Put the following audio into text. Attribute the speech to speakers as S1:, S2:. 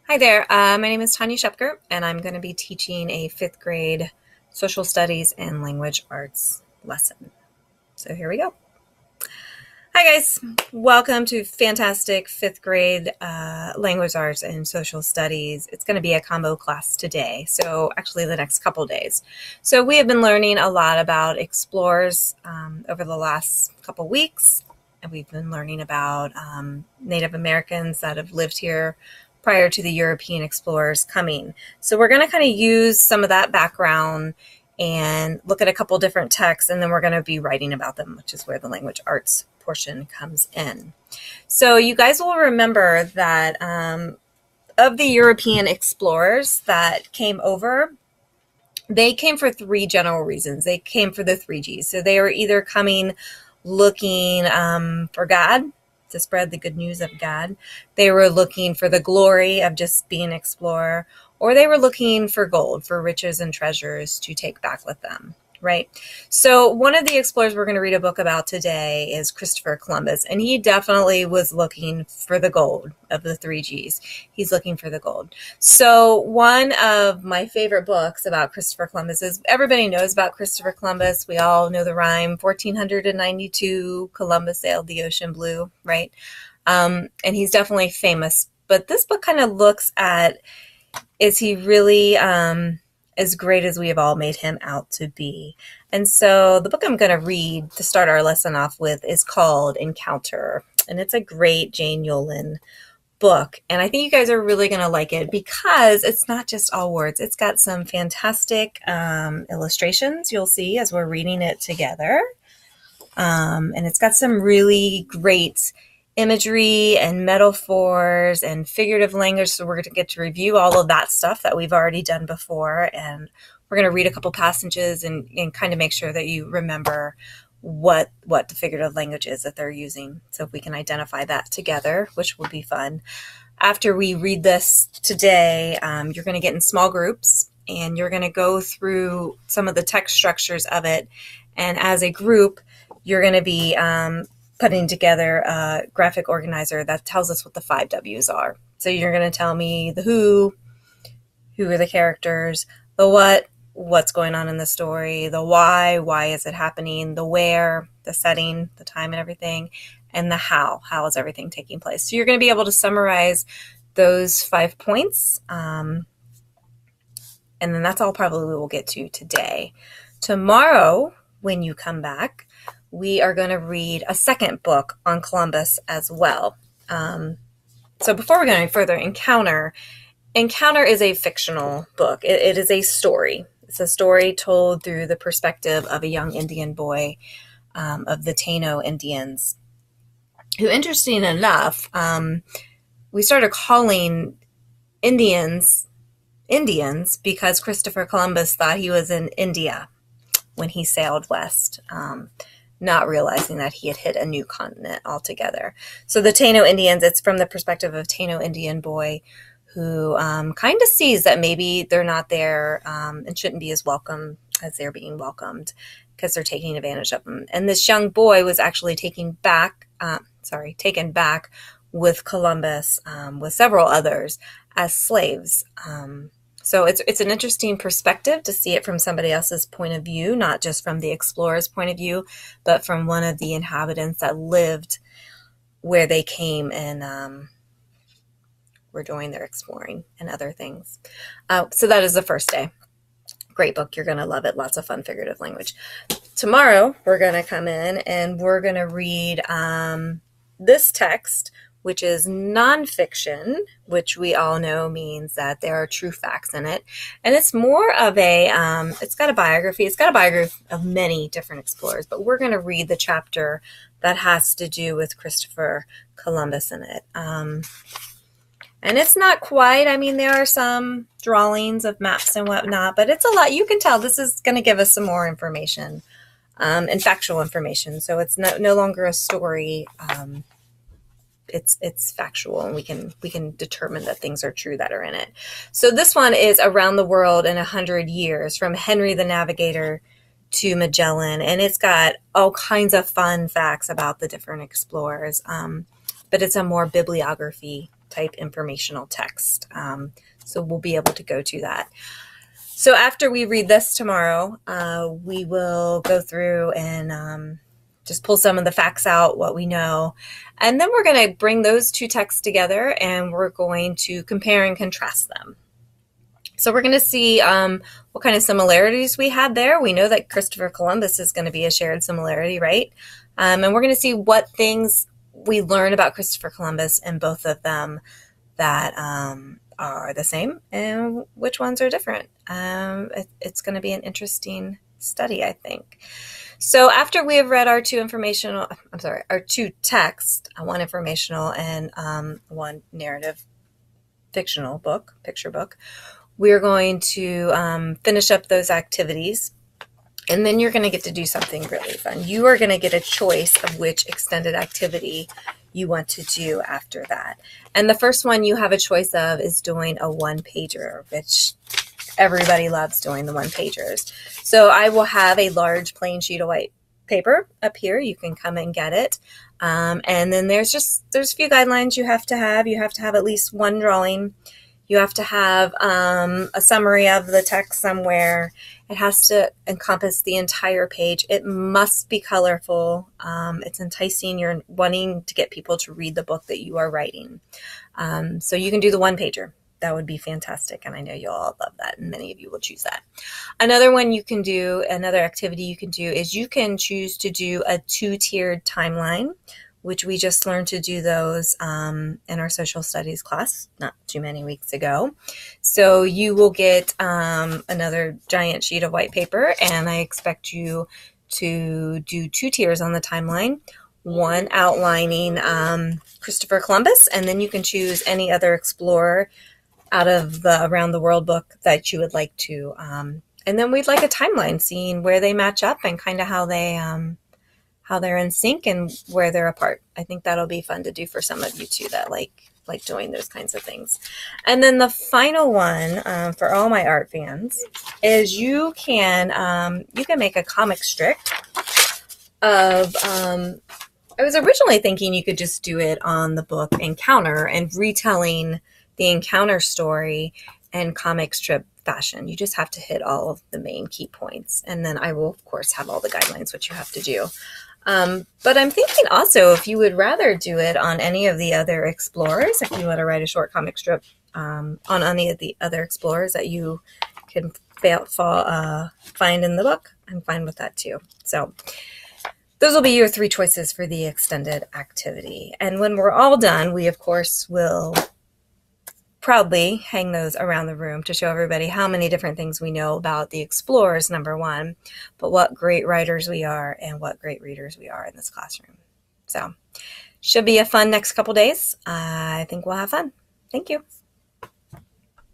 S1: Hi there. My name is Tanya Shepker, and I'm going to be teaching a fifth grade social studies and language arts lesson. So here we go. Hi, guys. Welcome to fantastic fifth grade language arts and social studies. It's going to be a combo class today, so actually the next couple days. So we have been learning a lot about explorers over the last couple weeks, and we've been learning about Native Americans that have lived here prior to the European explorers coming. So we're going to kind of use some of that background and look at a couple different texts, and then we're going to be writing about them, which is where the language arts portion comes in. So you guys will remember that of the European explorers that came over, they came for three general reasons. They came for the three G's. So they were either coming looking for God, to spread the good news of God. They were looking for the glory of just being an explorer, or they were looking for gold, for riches and treasures to take back with them, right? So one of the explorers we're going to read a book about today is Christopher Columbus, and he definitely was looking for the gold of the three G's. He's looking for the gold. So one of my favorite books about Christopher Columbus is, everybody knows about Christopher Columbus. We all know the rhyme, 1492, Columbus sailed the ocean blue, right? And he's definitely famous. But this book kind of looks at, is he really as great as we have all made him out to be? And so the book I'm going to read to start our lesson off with is called Encounter. And it's a great Jane Yolen book. And I think you guys are really going to like it because it's not just all words. It's got some fantastic illustrations you'll see as we're reading it together. And it's got some really great imagery and metaphors and figurative language. So we're going to get to review all of that stuff that we've already done before. And we're going to read a couple passages and kind of make sure that you remember what the figurative language is that they're using. So if we can identify that together, which will be fun. After we read this today, you're going to get in small groups and you're going to go through some of the text structures of it. And as a group, you're going to be putting together a graphic organizer that tells us what the 5 W's are. So you're going to tell me the who are the characters, the what's going on in the story, the why is it happening, the where, the setting, the time and everything, and the how is everything taking place. So you're going to be able to summarize those 5 points. And then that's all probably we'll get to today. Tomorrow, when you come back, we are going to read a second book on Columbus as well. So before we go any further, Encounter is a fictional book. It is a story. It's a story told through the perspective of a young Indian boy of the Taino Indians, who, interesting enough, we started calling Indians because Christopher Columbus thought he was in India when he sailed west, not realizing that he had hit a new continent altogether. So the Taino Indians, it's from the perspective of a Taino Indian boy who kind of sees that maybe they're not there and shouldn't be as welcome as they're being welcomed because they're taking advantage of them. And this young boy was actually taken back with Columbus, with several others, as slaves. So it's an interesting perspective to see it from somebody else's point of view, not just from the explorer's point of view, but from one of the inhabitants that lived where they came and were doing their exploring and other things. So that is the first day. Great book. You're going to love it. Lots of fun figurative language. Tomorrow, we're going to come in and we're going to read this text, which is nonfiction, which we all know means that there are true facts in it. And it's more of a, it's got a biography. It's got a biography of many different explorers, but we're going to read the chapter that has to do with Christopher Columbus in it. And it's not quite, there are some drawings of maps and whatnot, but it's a lot. You can tell this is going to give us some more information and factual information. So it's no longer a story. It's factual, and we can determine that things are true that are in it. So this one is Around the World in 100 Years, from Henry the Navigator to Magellan, and it's got all kinds of fun facts about the different explorers. But it's a more bibliography type informational text. So we'll be able to go to that. So after we read this tomorrow, we will go through and just pull some of the facts out, what we know. And then we're going to bring those two texts together and we're going to compare and contrast them. So we're going to see what kind of similarities we had there. We know that Christopher Columbus is going to be a shared similarity, right? And we're going to see what things we learn about Christopher Columbus in both of them that are the same and which ones are different. It's going to be an interesting study, I think. So after we have read our two texts, one informational and one narrative fictional book, picture book, we're going to finish up those activities. And then you're going to get to do something really fun. You are going to get a choice of which extended activity you want to do after that. And the first one you have a choice of is doing a one-pager, which everybody loves doing the one-pagers. So I will have a large plain sheet of white paper up here. You can come and get it. And then there's a few guidelines you have to have. You have to have at least one drawing. You have to have a summary of the text somewhere. It has to encompass the entire page. It must be colorful. It's enticing. You're wanting to get people to read the book that you are writing. So you can do the one-pager. That would be fantastic. And I know you all love that. And many of you will choose that. Another activity you can do is you can choose to do a 2-tiered timeline, which we just learned to do those in our social studies class not too many weeks ago. So you will get another giant sheet of white paper, and I expect you to do 2 tiers on the timeline, one outlining Christopher Columbus, and then you can choose any other explorer out of the Around the World book that you would like to. And then we'd like a timeline, seeing where they match up and kind of how they're in sync and where they're apart. I think that'll be fun to do for some of you too that like doing those kinds of things. And then the final one for all my art fans is you can make a comic strip of, I was originally thinking you could just do it on the book Encounter and retelling the Encounter story in comic strip fashion. You just have to hit all of the main key points. And then I will, of course, have all the guidelines, what you have to do. But I'm thinking also if you would rather do it on any of the other explorers, if you want to write a short comic strip on any of the other explorers that you can find in the book, I'm fine with that too. So those will be your 3 choices for the extended activity. And when we're all done, we, of course, will proudly hang those around the room to show everybody how many different things we know about the explorers, number one, but what great writers we are and what great readers we are in this classroom. So should be a fun next couple days. I think we'll have fun. Thank you.